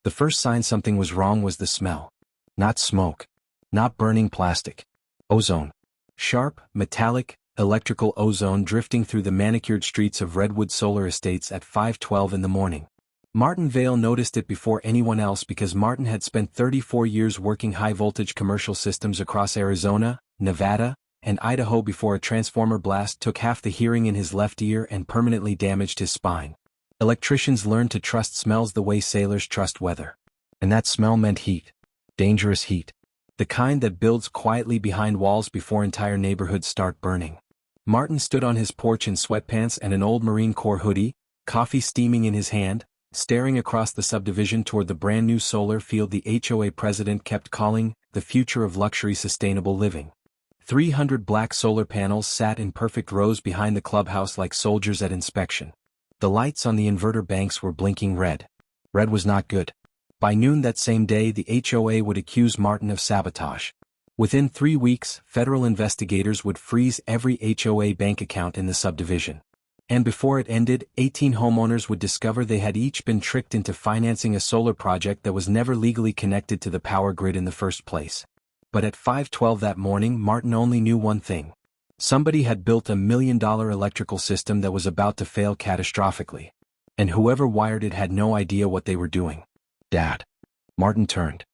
The first sign something was wrong was the smell. Not smoke. Not burning plastic. Ozone. Sharp, metallic, electrical ozone drifting through the manicured streets of Redwood Solar Estates at 5:12 in the morning. Martin Vale noticed it before anyone else because Martin had spent 34 years working high-voltage commercial systems across Arizona, Nevada, and Idaho before a transformer blast took half the hearing in his left ear and permanently damaged his spine. Electricians learned to trust smells the way sailors trust weather. And that smell meant heat. Dangerous heat. The kind that builds quietly behind walls before entire neighborhoods start burning. Martin stood on his porch in sweatpants and an old Marine Corps hoodie, coffee steaming in his hand, staring across the subdivision toward the brand-new solar field the HOA president kept calling the future of luxury sustainable living. 300 black solar panels sat in perfect rows behind the clubhouse like soldiers at inspection. The lights on the inverter banks were blinking red. Red was not good. By noon that same day the HOA would accuse Martin of sabotage. Within 3 weeks, federal investigators would freeze every HOA bank account in the subdivision. And before it ended, 18 homeowners would discover they had each been tricked into financing a solar project that was never legally connected to the power grid in the first place. But at 5:12 that morning, Martin only knew one thing. Somebody had built a $1 million electrical system that was about to fail catastrophically. And whoever wired it had no idea what they were doing. Dad. Martin turned.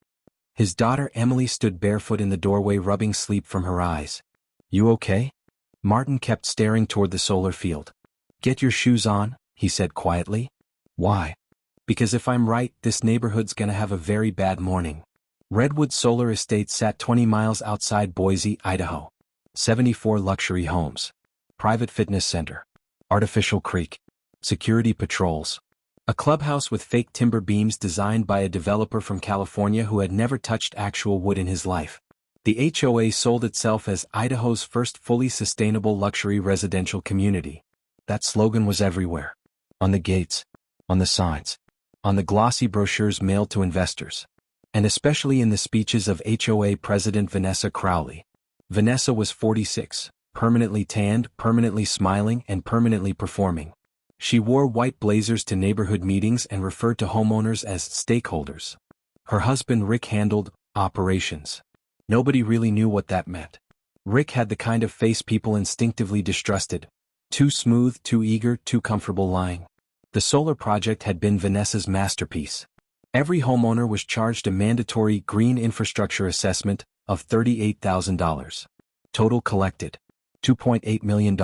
His daughter Emily stood barefoot in the doorway rubbing sleep from her eyes. You okay? Martin kept staring toward the solar field. Get your shoes on, he said quietly. Why? Because if I'm right, this neighborhood's gonna have a very bad morning. Redwood Solar Estates sat 20 miles outside Boise, Idaho. 74 luxury homes. Private fitness center. Artificial creek. Security patrols. A clubhouse with fake timber beams designed by a developer from California who had never touched actual wood in his life. The HOA sold itself as Idaho's first fully sustainable luxury residential community. That slogan was everywhere. On the gates. On the signs. On the glossy brochures mailed to investors. And especially in the speeches of HOA President Vanessa Crowley. Vanessa was 46, permanently tanned, permanently smiling, and permanently performing. She wore white blazers to neighborhood meetings and referred to homeowners as stakeholders. Her husband Rick handled operations. Nobody really knew what that meant. Rick had the kind of face people instinctively distrusted. Too smooth, too eager, too comfortable lying. The solar project had been Vanessa's masterpiece. Every homeowner was charged a mandatory green infrastructure assessment of $38,000. Total collected. $2.8 million.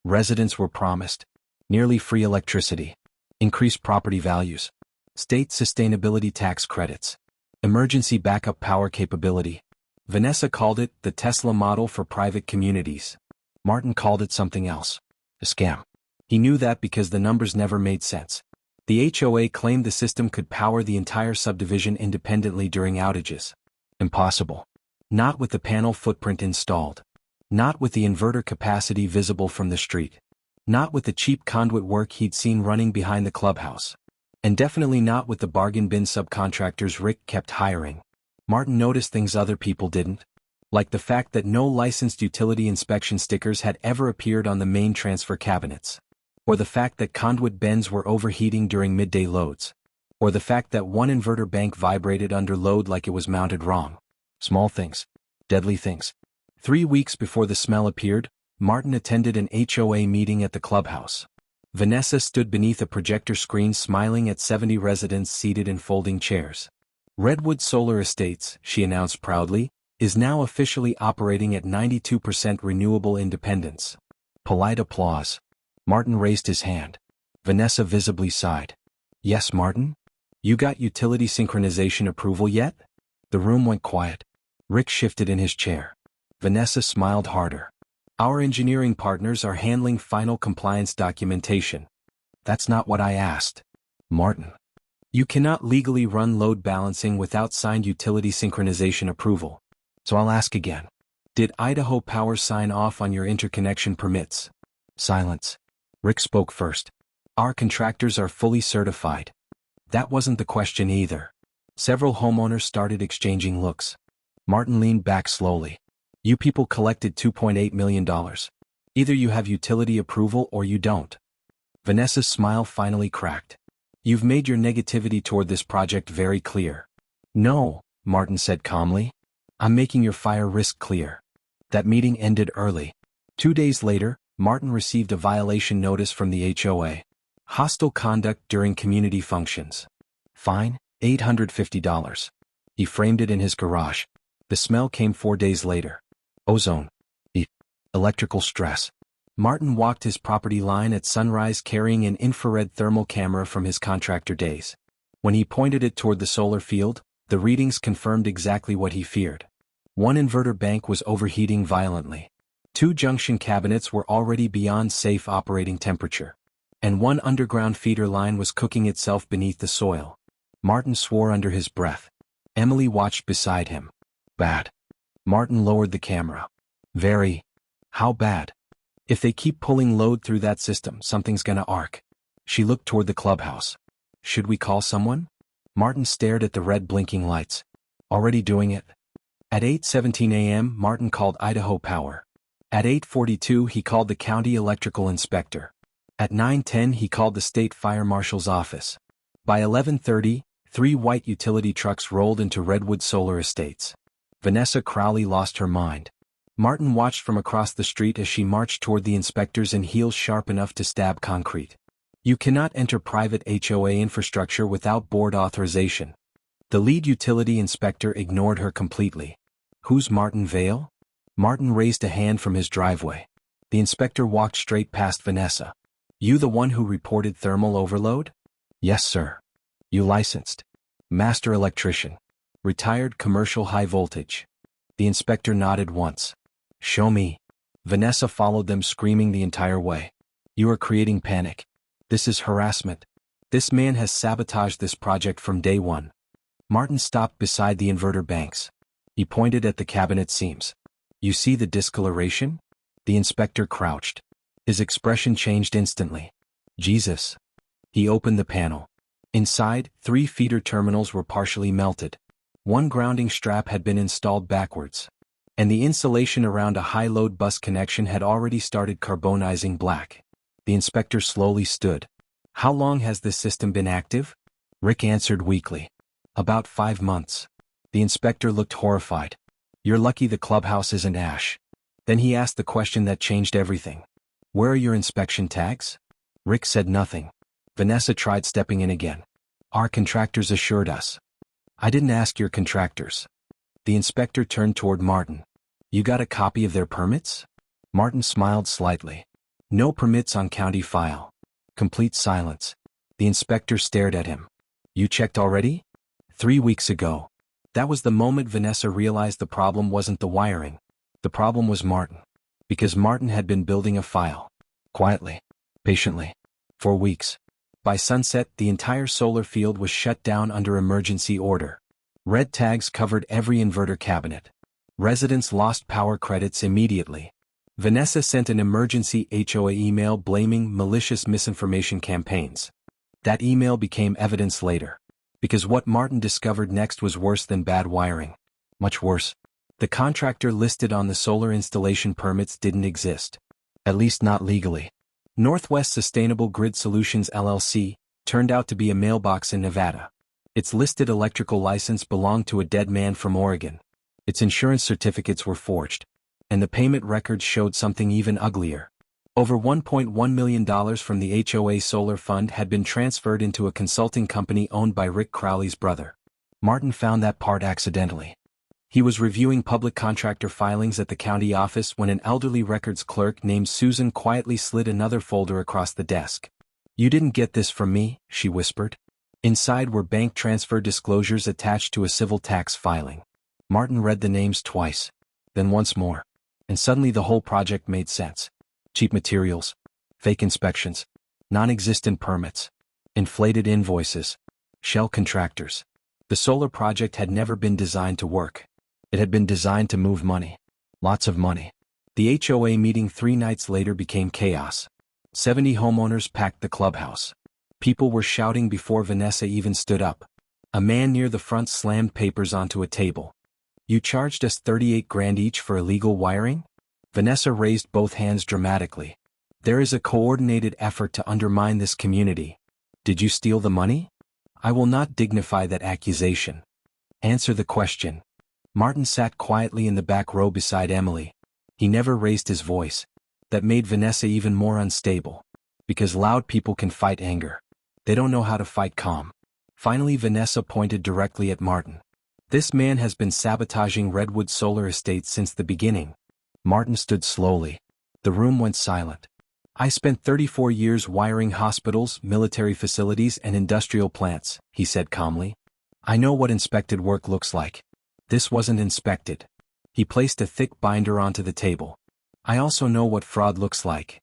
Residents were promised nearly free electricity, increased property values, state sustainability tax credits, emergency backup power capability. Vanessa called it the Tesla model for private communities. Martin called it something else. A scam. He knew that because the numbers never made sense. The HOA claimed the system could power the entire subdivision independently during outages. Impossible. Not with the panel footprint installed. Not with the inverter capacity visible from the street. Not with the cheap conduit work he'd seen running behind the clubhouse. And definitely not with the bargain bin subcontractors Rick kept hiring. Martin noticed things other people didn't. Like the fact that no licensed utility inspection stickers had ever appeared on the main transfer cabinets. Or the fact that conduit bends were overheating during midday loads. Or the fact that one inverter bank vibrated under load like it was mounted wrong. Small things. Deadly things. 3 weeks before the smell appeared, Martin attended an HOA meeting at the clubhouse. Vanessa stood beneath a projector screen smiling at 70 residents seated in folding chairs. Redwood Solar Estates, she announced proudly, is now officially operating at 92% renewable independence. Polite applause. Martin raised his hand. Vanessa visibly sighed. Yes, Martin? You got utility synchronization approval yet? The room went quiet. Rick shifted in his chair. Vanessa smiled harder. Our engineering partners are handling final compliance documentation. That's not what I asked. Martin. You cannot legally run load balancing without signed utility synchronization approval. So I'll ask again. Did Idaho Power sign off on your interconnection permits? Silence. Rick spoke first. Our contractors are fully certified. That wasn't the question either. Several homeowners started exchanging looks. Martin leaned back slowly. You people collected $2.8 million. Either you have utility approval or you don't. Vanessa's smile finally cracked. You've made your negativity toward this project very clear. No, Martin said calmly. I'm making your fire risk clear. That meeting ended early. 2 days later, Martin received a violation notice from the HOA. Hostile conduct during community functions. Fine, $850. He framed it in his garage. The smell came 4 days later. Ozone. Electrical stress. Martin walked his property line at sunrise carrying an infrared thermal camera from his contractor days. When he pointed it toward the solar field, the readings confirmed exactly what he feared. One inverter bank was overheating violently. 2 junction cabinets were already beyond safe operating temperature. And one underground feeder line was cooking itself beneath the soil. Martin swore under his breath. Emily watched beside him. Bad. Martin lowered the camera. Very. How bad? If they keep pulling load through that system, something's gonna arc. She looked toward the clubhouse. Should we call someone? Martin stared at the red blinking lights. Already doing it. At 8:17 a.m., Martin called Idaho Power. At 8:42 he called the county electrical inspector. At 9:10 he called the state fire marshal's office. By 11:30, 3 white utility trucks rolled into Redwood Solar Estates. Vanessa Crowley lost her mind. Martin watched from across the street as she marched toward the inspectors in heels sharp enough to stab concrete. You cannot enter private HOA infrastructure without board authorization. The lead utility inspector ignored her completely. Who's Martin Vale? Martin raised a hand from his driveway. The inspector walked straight past Vanessa. You the one who reported thermal overload? Yes, sir. You licensed? Master electrician. Retired commercial high voltage. The inspector nodded once. Show me. Vanessa followed them screaming the entire way. You are creating panic. This is harassment. This man has sabotaged this project from day one. Martin stopped beside the inverter banks. He pointed at the cabinet seams. You see the discoloration? The inspector crouched. His expression changed instantly. Jesus. He opened the panel. Inside, 3 feeder terminals were partially melted. One grounding strap had been installed backwards. And the insulation around a high-load bus connection had already started carbonizing black. The inspector slowly stood. How long has this system been active? Rick answered weakly. About 5 months. The inspector looked horrified. You're lucky the clubhouse isn't ash. Then he asked the question that changed everything. Where are your inspection tags? Rick said nothing. Vanessa tried stepping in again. Our contractors assured us. I didn't ask your contractors. The inspector turned toward Martin. You got a copy of their permits? Martin smiled slightly. No permits on county file. Complete silence. The inspector stared at him. You checked already? 3 weeks ago. That was the moment Vanessa realized the problem wasn't the wiring. The problem was Martin. Because Martin had been building a file. Quietly. Patiently. For weeks. By sunset, the entire solar field was shut down under emergency order. Red tags covered every inverter cabinet. Residents lost power credits immediately. Vanessa sent an emergency HOA email blaming malicious misinformation campaigns. That email became evidence later. Because what Martin discovered next was worse than bad wiring. Much worse. The contractor listed on the solar installation permits didn't exist. At least not legally. Northwest Sustainable Grid Solutions LLC turned out to be a mailbox in Nevada. Its listed electrical license belonged to a dead man from Oregon. Its insurance certificates were forged. And the payment records showed something even uglier. Over $1.1 million from the HOA Solar Fund had been transferred into a consulting company owned by Rick Crowley's brother. Martin found that part accidentally. He was reviewing public contractor filings at the county office when an elderly records clerk named Susan quietly slid another folder across the desk. You didn't get this from me, she whispered. Inside were bank transfer disclosures attached to a civil tax filing. Martin read the names twice, then once more, and suddenly the whole project made sense. Cheap materials, fake inspections, non-existent permits, inflated invoices, shell contractors. The solar project had never been designed to work. It had been designed to move money. Lots of money. The HOA meeting 3 nights later became chaos. 70 homeowners packed the clubhouse. People were shouting before Vanessa even stood up. A man near the front slammed papers onto a table. You charged us 38 grand each for illegal wiring? Vanessa raised both hands dramatically. There is a coordinated effort to undermine this community. Did you steal the money? I will not dignify that accusation. Answer the question. Martin sat quietly in the back row beside Emily. He never raised his voice. That made Vanessa even more unstable. Because loud people can fight anger. They don't know how to fight calm. Finally, Vanessa pointed directly at Martin. This man has been sabotaging Redwood Solar Estates since the beginning. Martin stood slowly. The room went silent. I spent 34 years wiring hospitals, military facilities, and industrial plants, he said calmly. I know what inspected work looks like. This wasn't inspected. He placed a thick binder onto the table. I also know what fraud looks like.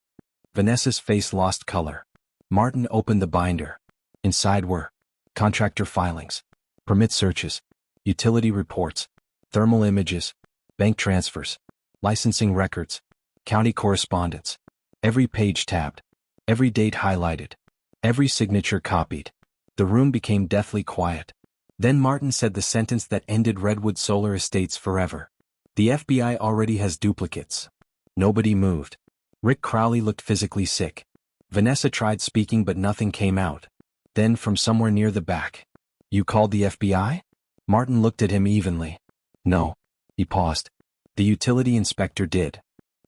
Vanessa's face lost color. Martin opened the binder. Inside were contractor filings, permit searches, utility reports, thermal images, bank transfers, licensing records, county correspondence. Every page tabbed, every date highlighted, every signature copied. The room became deathly quiet. Then Martin said the sentence that ended Redwood Solar Estates forever. The FBI already has duplicates. Nobody moved. Rick Crowley looked physically sick. Vanessa tried speaking but nothing came out. Then from somewhere near the back. You called the FBI? Martin looked at him evenly. No. He paused. The utility inspector did.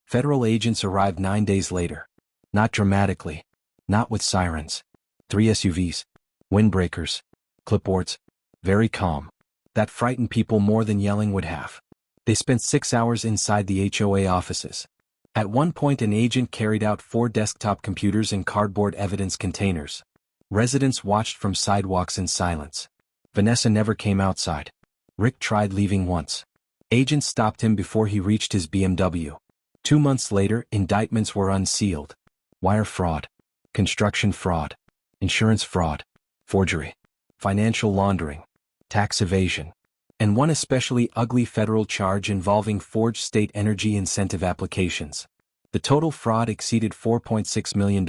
Federal agents arrived 9 days later. Not dramatically. Not with sirens. 3 SUVs. Windbreakers. Clipboards. Very calm. That frightened people more than yelling would have. They spent 6 hours inside the HOA offices. At one point an agent carried out 4 desktop computers in cardboard evidence containers. Residents watched from sidewalks in silence. Vanessa never came outside. Rick tried leaving once. Agents stopped him before he reached his BMW. 2 months later, indictments were unsealed. Wire fraud, construction fraud, insurance fraud, forgery, financial laundering, tax evasion, and one especially ugly federal charge involving forged state energy incentive applications. The total fraud exceeded $4.6 million.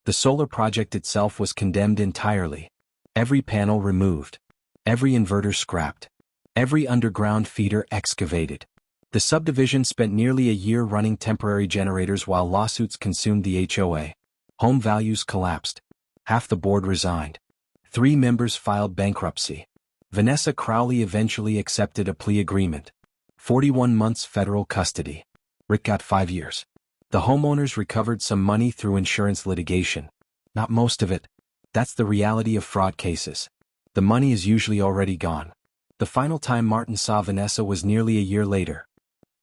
The solar project itself was condemned entirely. Every panel removed. Every inverter scrapped. Every underground feeder excavated. The subdivision spent nearly a year running temporary generators while lawsuits consumed the HOA. Home values collapsed. Half the board resigned. 3 members filed bankruptcy. Vanessa Crowley eventually accepted a plea agreement. 41 months federal custody. Rick got 5 years. The homeowners recovered some money through insurance litigation. Not most of it. That's the reality of fraud cases. The money is usually already gone. The final time Martin saw Vanessa was nearly a year later.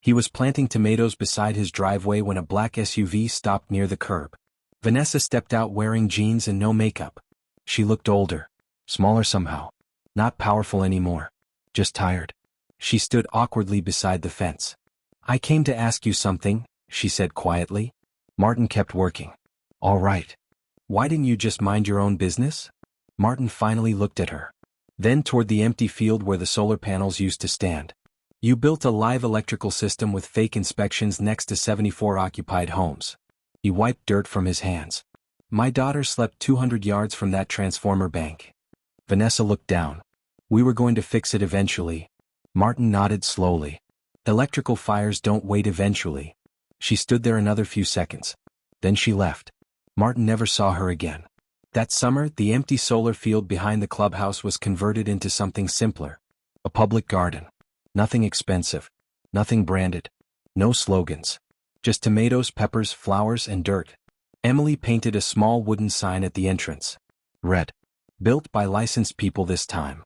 He was planting tomatoes beside his driveway when a black SUV stopped near the curb. Vanessa stepped out wearing jeans and no makeup. She looked older, smaller somehow. Not powerful anymore. Just tired. She stood awkwardly beside the fence. I came to ask you something, she said quietly. Martin kept working. All right. Why didn't you just mind your own business? Martin finally looked at her. Then toward the empty field where the solar panels used to stand. You built a live electrical system with fake inspections next to 74 occupied homes. He wiped dirt from his hands. My daughter slept 200 yards from that transformer bank. Vanessa looked down. We were going to fix it eventually. Martin nodded slowly. Electrical fires don't wait eventually. She stood there another few seconds. Then she left. Martin never saw her again. That summer, the empty solar field behind the clubhouse was converted into something simpler. A public garden. Nothing expensive. Nothing branded. No slogans. Just tomatoes, peppers, flowers, and dirt. Emily painted a small wooden sign at the entrance. Read. Built by licensed people this time.